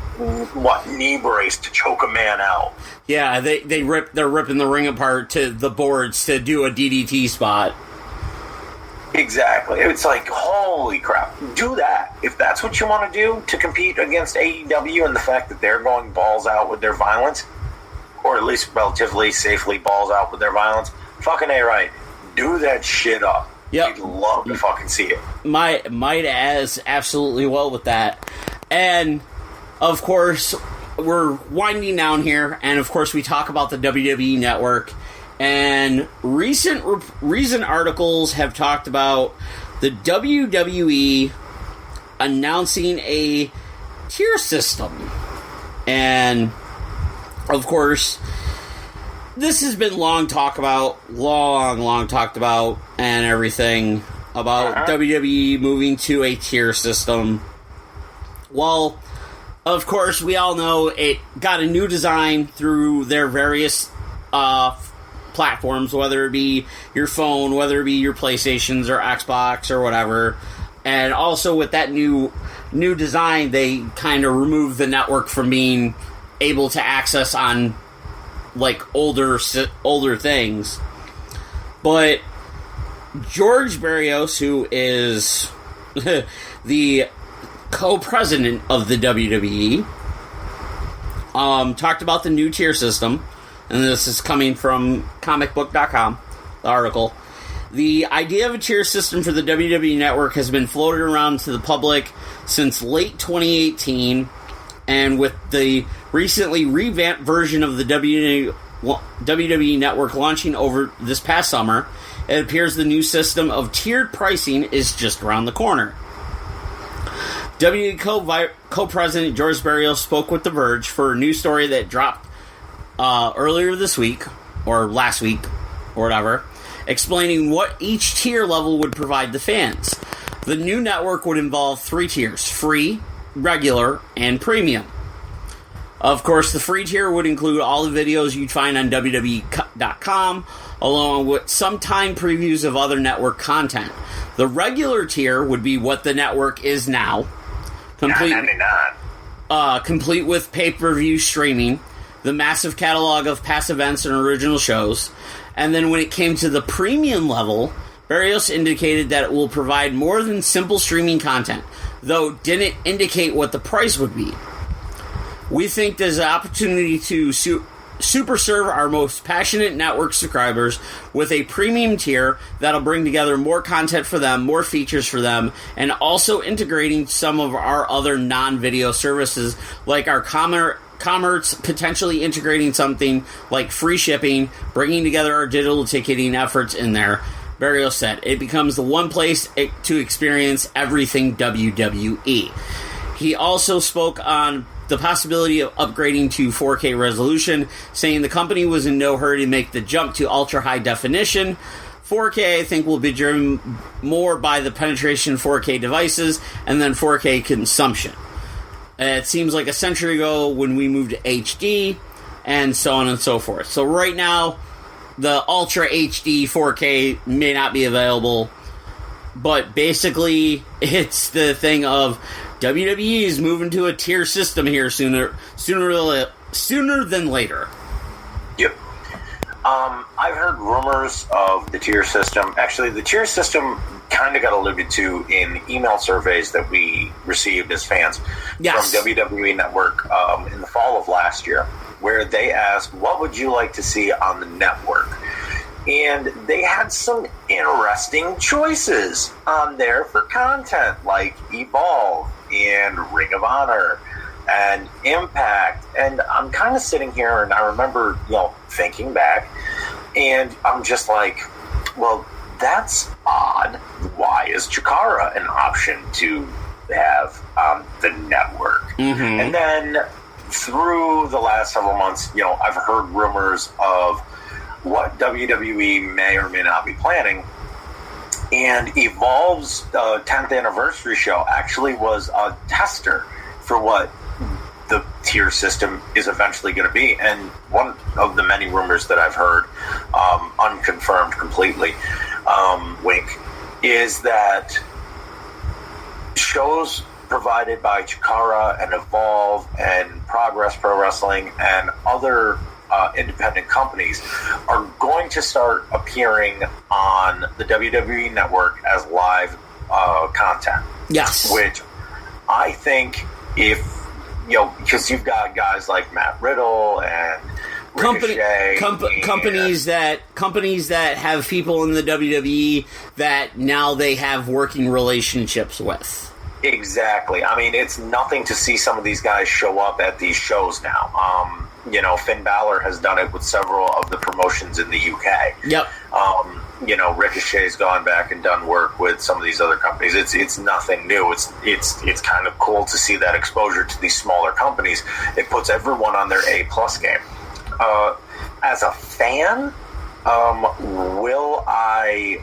knee brace to choke a man out. Yeah, they're ripping the ring apart to the boards to do a DDT spot. Exactly. It's like, holy crap, do that. If that's what you want to do to compete against AEW and the fact that they're going balls out with their violence, or at least relatively safely balls out with their violence, fucking A right. Do that shit up. Yep. I'd love to fucking see it. Might as absolutely well with that. And, of course, we're winding down here, and of course we talk about the WWE Network. And recent articles have talked about the WWE announcing a tier system. And, of course, this has been long talked about, and everything about WWE moving to a tier system. Well, of course, we all know it got a new design through their various platforms, whether it be your phone, whether it be your PlayStations or Xbox or whatever. And also with that new design, they kind of removed the network from being able to access on like older things. But George Barrios, who is the co-president of the WWE, talked about the new tier system. And this is coming from comicbook.com, the article. The idea of a tier system for the WWE Network has been floated around to the public since late 2018, and with the recently revamped version of the WWE Network launching over this past summer, it appears the new system of tiered pricing is just around the corner. WWE co-president George Barrios spoke with The Verge for a news story that dropped earlier this week, or last week, or whatever, explaining what each tier level would provide the fans. The new network would involve 3 tiers: free, regular, and premium. Of course, the free tier would include all the videos you'd find on WWE.com, along with some time previews of other network content. The regular tier would be what the network is now, complete with pay-per-view streaming, the massive catalog of past events and original shows. And then when it came to the premium level, Barrios indicated that it will provide more than simple streaming content, though didn't indicate what the price would be. We think there's an opportunity to super serve our most passionate network subscribers with a premium tier that'll bring together more content for them, more features for them, and also integrating some of our other non-video services like our commerce, potentially integrating something like free shipping, bringing together our digital ticketing efforts in there. Barrio said, it becomes the one place to experience everything WWE. He also spoke on the possibility of upgrading to 4K resolution, saying the company was in no hurry to make the jump to ultra-high definition. 4K, I think, will be driven more by the penetration of 4K devices and then 4K consumption. It seems like a century ago when we moved to HD, and so on and so forth. So right now, the Ultra HD 4K may not be available, but basically, it's the thing of WWE is moving to a tier system here sooner than later. Yep. I've heard rumors of the tier system. Actually, the tier system kind of got alluded to in email surveys that we received as fans from WWE Network in the fall of last year, where they asked, what would you like to see on the network? And they had some interesting choices on there for content, like Evolve and Ring of Honor and Impact. And I'm kind of sitting here, and I remember, thinking back, and I'm just like, well, that's odd. Why is Chikara an option to have on the network? Mm-hmm. And then through the last several months, I've heard rumors of what WWE may or may not be planning. And Evolve's 10th anniversary show actually was a tester for what the tier system is eventually going to be. And one of the many rumors that I've heard, unconfirmed completely, wink, is that shows provided by Chikara and Evolve and Progress Pro Wrestling and other independent companies are going to start appearing on the WWE Network as live content. Yes. Which I think because you've got guys like Matt Riddle and Ricochet companies that have people in the WWE that now they have working relationships with. Exactly. I mean, it's nothing to see some of these guys show up at these shows now. Finn Balor has done it with several of the promotions in the UK. Yep. Ricochet's gone back and done work with some of these other companies. It's nothing new. It's kind of cool to see that exposure to these smaller companies. It puts everyone on their A+ game. As a fan, will I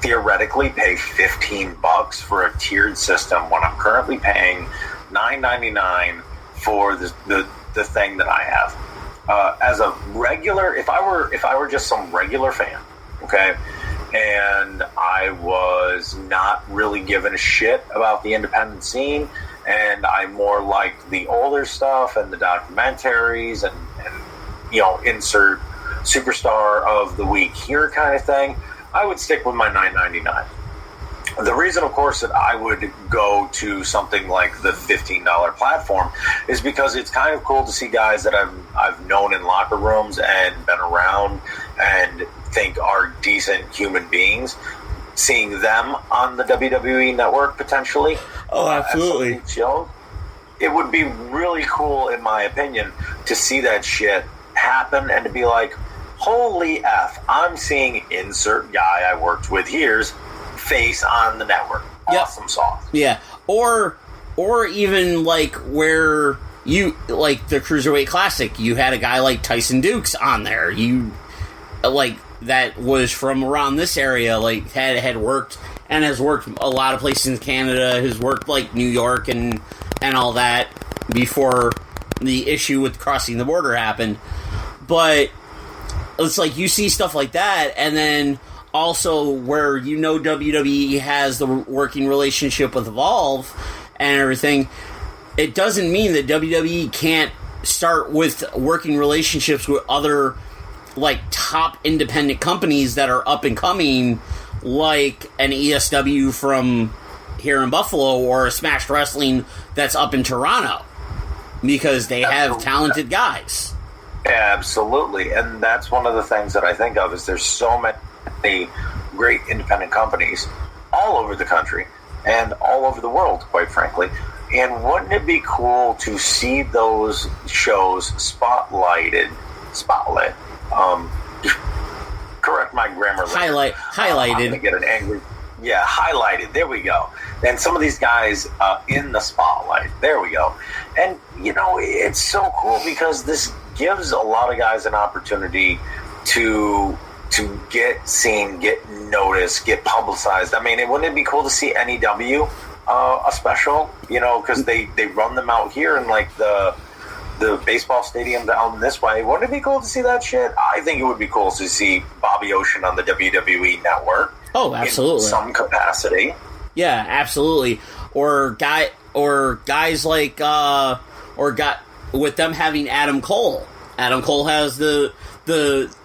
theoretically pay $15 for a tiered system when I'm currently paying $9.99 for the thing that I have? As a regular, if I were just some regular fan, okay, and I was not really giving a shit about the independent scene, and I more liked the older stuff and the documentaries and insert superstar of the week here kind of thing, I would stick with my $9.99. The reason, of course, that I would go to something like the $15 platform is because it's kind of cool to see guys that I've known in locker rooms and been around and think are decent human beings, seeing them on the WWE Network potentially. Oh, absolutely. It would be really cool, in my opinion, to see that shit happen and to be like, holy F, I'm seeing insert guy I worked with here's face on the network. Awesome sauce. Yeah. Or even like where you like the Cruiserweight Classic, you had a guy like Tyson Dukes on there. You like that was from around this area, like had worked and has worked a lot of places in Canada, has worked like New York and all that before the issue with crossing the border happened. But it's like you see stuff like that, and then also where WWE has the working relationship with Evolve and everything, it doesn't mean that WWE can't start with working relationships with other like top independent companies that are up and coming, like an ESW from here in Buffalo or a Smash Wrestling that's up in Toronto. because they have talented guys. Absolutely, and that's one of the things that I think of is there's so many great independent companies all over the country and all over the world, quite frankly. And wouldn't it be cool to see those shows spotlighted? Correct my grammar. Highlighted. I'm gonna get an angry. Yeah, highlighted. There we go. And some of these guys in the spotlight. There we go. And it's so cool because this gives a lot of guys an opportunity to get seen, get noticed, get publicized. I mean, wouldn't it be cool to see NEW a special? Because they run them out here in like the baseball stadium down this way. Wouldn't it be cool to see that shit? I think it would be cool to see Bobby Ocean on the WWE Network. Oh, absolutely. In some capacity. Yeah, absolutely. Or guys like with them having Adam Cole. Adam Cole has the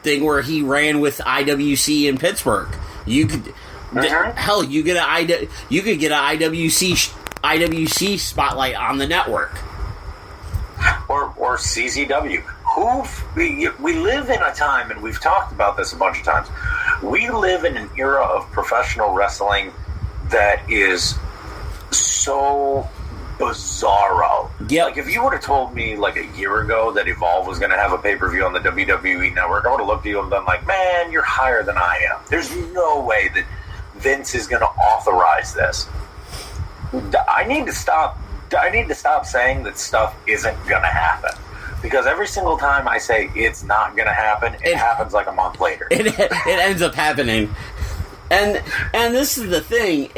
thing where he ran with IWC in Pittsburgh. You could hell, you could get an IWC spotlight on the network. Or CZW. We live in a time, and we've talked about this a bunch of times. We live in an era of professional wrestling that is so bizarro. Yep. Like, if you would have told me like a year ago that Evolve was going to have a pay-per-view on the WWE Network, I would have looked at you and been like, man, you're higher than I am. There's no way that Vince is going to authorize this. I need to stop saying that stuff isn't going to happen. Because every single time I say it's not going to happen, it happens like a month later. It ends up happening. And this is the thing,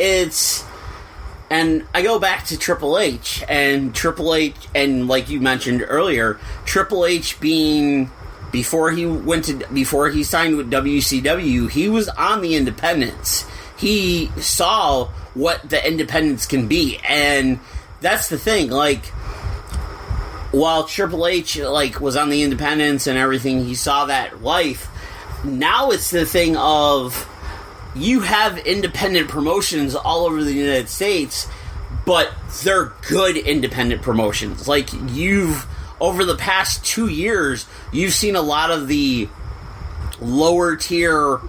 and I go back to Triple H, and like you mentioned earlier, Triple H being, before he signed with WCW, he was on the independents. He saw what the independents can be, and that's the thing, like, while Triple H was on the independents and everything, he saw that life. Now it's the thing of, you have independent promotions all over the United States, but they're good independent promotions. Like, over the past 2 years, you've seen a lot of the lower tier,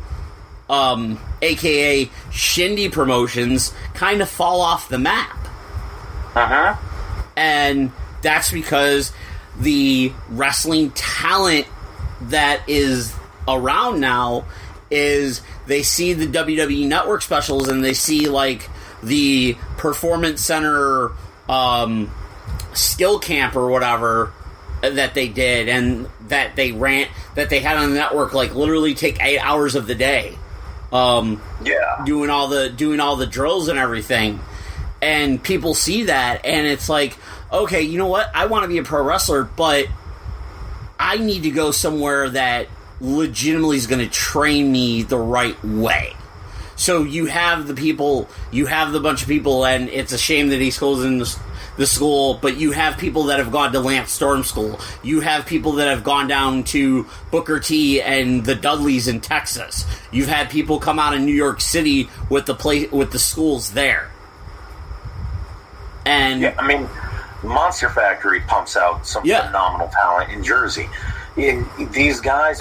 aka shindy promotions, kind of fall off the map. And that's because the wrestling talent that is around now is, they see the WWE Network specials and they see like the Performance Center skill camp or whatever that they did and that they had on the network, like literally take 8 hours of the day, doing all the drills and everything, and people see that and it's like, okay, you know what? I want to be a pro wrestler, but I need to go somewhere that legitimately is going to train me the right way. So you have the bunch of people, and it's a shame that he goes in the school, but you have people that have gone to Lance Storm School. You have people that have gone down to Booker T and the Dudleys in Texas. You've had people come out of New York City with the schools there. And yeah, I mean, Monster Factory pumps out some phenomenal talent in Jersey. These guys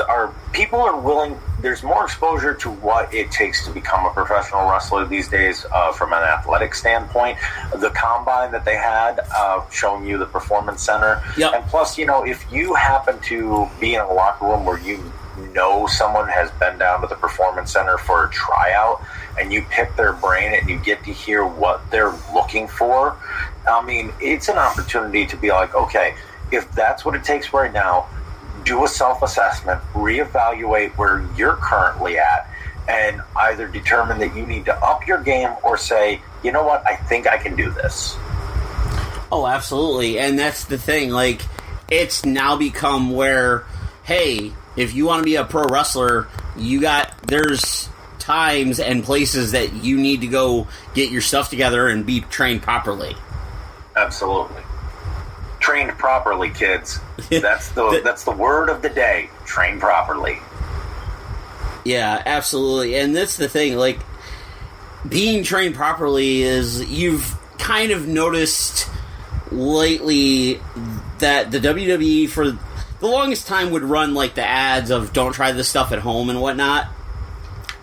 people are willing, there's more exposure to what it takes to become a professional wrestler these days from an athletic standpoint. The combine that they had showing you the Performance Center. Yep. And plus, if you happen to be in a locker room where someone has been down to the Performance Center for a tryout, and you pick their brain and you get to hear what they're looking for, I mean, it's an opportunity to be like, okay, if that's what it takes right now, do a self-assessment, reevaluate where you're currently at, and either determine that you need to up your game or say, you know what, I think I can do this. Oh, absolutely. And that's the thing. Like, it's now become where, hey, if you want to be a pro wrestler, there's times and places that you need to go get your stuff together and be trained properly. Absolutely. Trained properly, kids. That's the word of the day. Train properly. Yeah, absolutely. And that's the thing, like, being trained properly is, you've kind of noticed lately that the WWE for the longest time would run like the ads of don't try this stuff at home and whatnot.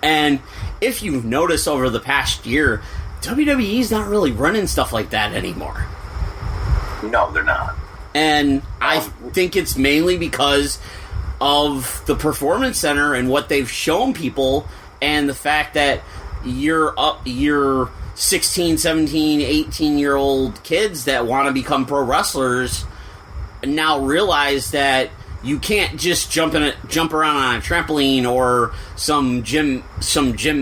And if you've noticed over the past year, WWE's not really running stuff like that anymore. No, they're not. And I think it's mainly because of the Performance Center and what they've shown people, and the fact that your 16, 17, 18-year-old kids that want to become pro wrestlers now realize that you can't just jump around on a trampoline or some gym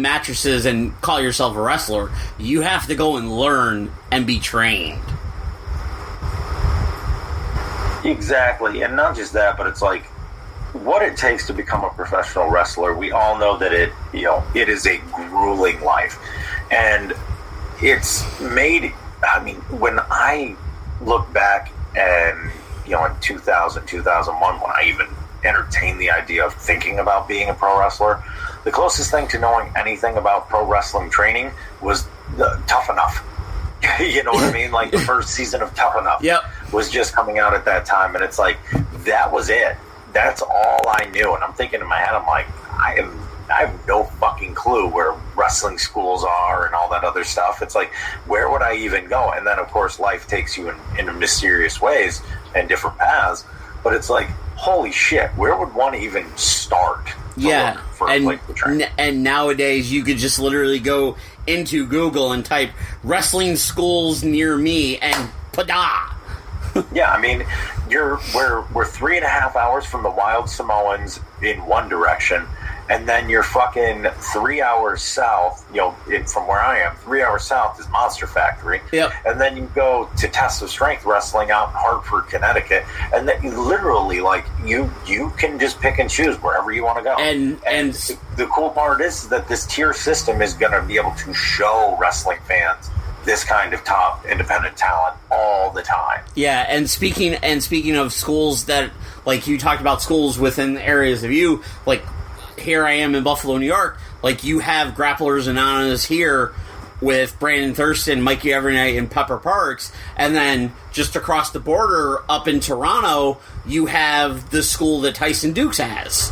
mattresses and call yourself a wrestler. You have to go and learn and be trained. Exactly, and not just that, but it's like what it takes to become a professional wrestler. We all know that it is a grueling life, and it's made. I mean, when I look back and in 2000, 2001, when I even entertained the idea of thinking about being a pro wrestler, the closest thing to knowing anything about pro wrestling training was Tough Enough. You know what I mean? Like the first season of Tough Enough was just coming out at that time, and it's like that was it. That's all I knew. And I'm thinking in my head, I'm like, I have no fucking clue where wrestling schools are and all that other stuff. It's like, where would I even go? And then, of course, life takes you in mysterious ways and different paths. But it's like, holy shit, where would one even start? And nowadays you could just literally go into Google and type wrestling schools near me and pada. Yeah, I mean, we're 3.5 hours from the Wild Samoans in one direction, and then you're fucking 3 hours south, from where I am, 3 hours south is Monster Factory. Yep. And then you go to Test of Strength Wrestling out in Hartford, Connecticut, and then you literally, you can just pick and choose wherever you want to go. And the cool part is that this tier system is going to be able to show wrestling fans this kind of top independent talent all the time. Yeah, and speaking of schools that, like you talked about schools within areas of you, like here I am in Buffalo, New York, like you have Grapplers Anonymous here with Brandon Thurston, Mikey Evernight, and Pepper Parks, and then just across the border up in Toronto, you have the school that Tyson Dukes has.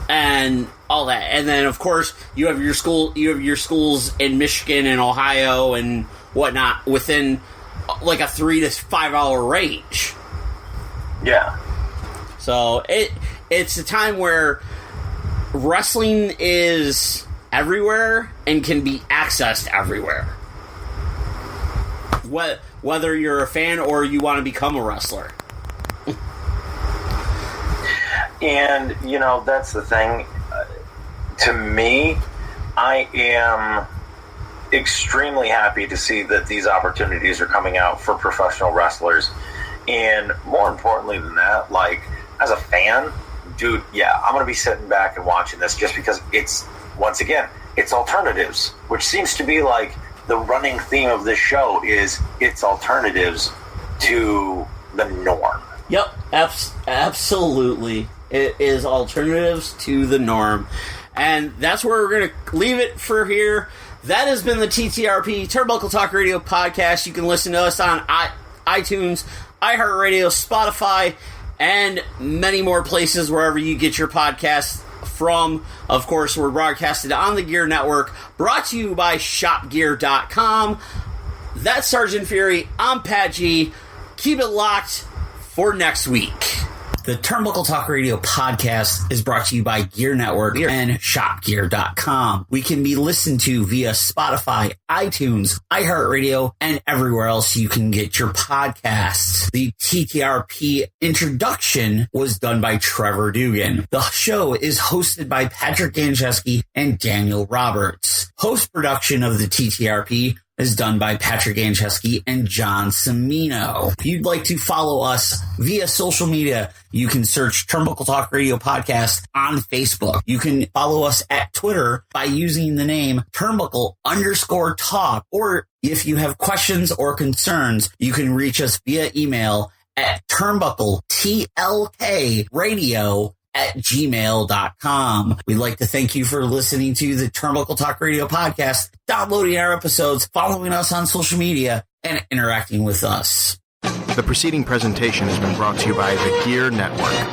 And all that, and then of course you have your schools in Michigan and Ohio and whatnot within like a 3 to 5 hour range. Yeah. So it's a time where wrestling is everywhere and can be accessed everywhere. Whether you're a fan or you want to become a wrestler. And, that's the thing. To me, I am extremely happy to see that these opportunities are coming out for professional wrestlers. And more importantly than that, like, as a fan, dude, yeah, I'm going to be sitting back and watching this just because it's, once again, it's alternatives, which seems to be like the running theme of this show is it's alternatives to the norm. Yep, absolutely. It is alternatives to the norm. And that's where we're going to leave it for here. That has been the TTRP, Turnbuckle Talk Radio podcast. You can listen to us on iTunes, iHeartRadio, Spotify, and many more places wherever you get your podcasts from. Of course, we're broadcasted on the Gear Network, brought to you by ShopGear.com. That's Sergeant Fury. I'm Pat G. Keep it locked for next week. The Turnbuckle Talk Radio podcast is brought to you by Gear Network and ShopGear.com. We can be listened to via Spotify, iTunes, iHeartRadio, and everywhere else you can get your podcasts. The TTRP introduction was done by Trevor Dugan. The show is hosted by Patrick Gancheski and Daniel Roberts. Post-production of the TTRP is done by Patrick Gancheski and John Cimino. If you'd like to follow us via social media, you can search Turnbuckle Talk Radio Podcast on Facebook. You can follow us at Twitter by using the name Turnbuckle_talk. Or if you have questions or concerns, you can reach us via email at turnbuckletlkradio@gmail.com. We'd like to thank you for listening to the Turnbuckle Talk Radio podcast, downloading our episodes, following us on social media, and interacting with us. The preceding presentation has been brought to you by the Gear Network.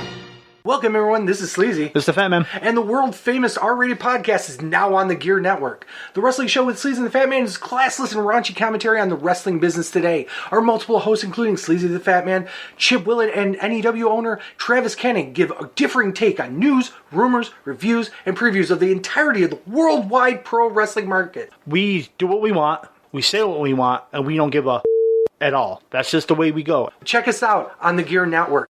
Welcome, everyone. This is Sleazy. This is the Fat Man. And the world-famous R-rated podcast is now on the Gear Network. The Wrestling Show with Sleazy and the Fat Man is classless and raunchy commentary on the wrestling business today. Our multiple hosts, including Sleazy the Fat Man, Chip Willett, and NEW owner Travis Kenning, give a differing take on news, rumors, reviews, and previews of the entirety of the worldwide pro wrestling market. We do what we want, we say what we want, and we don't give a at all. That's just the way we go. Check us out on the Gear Network.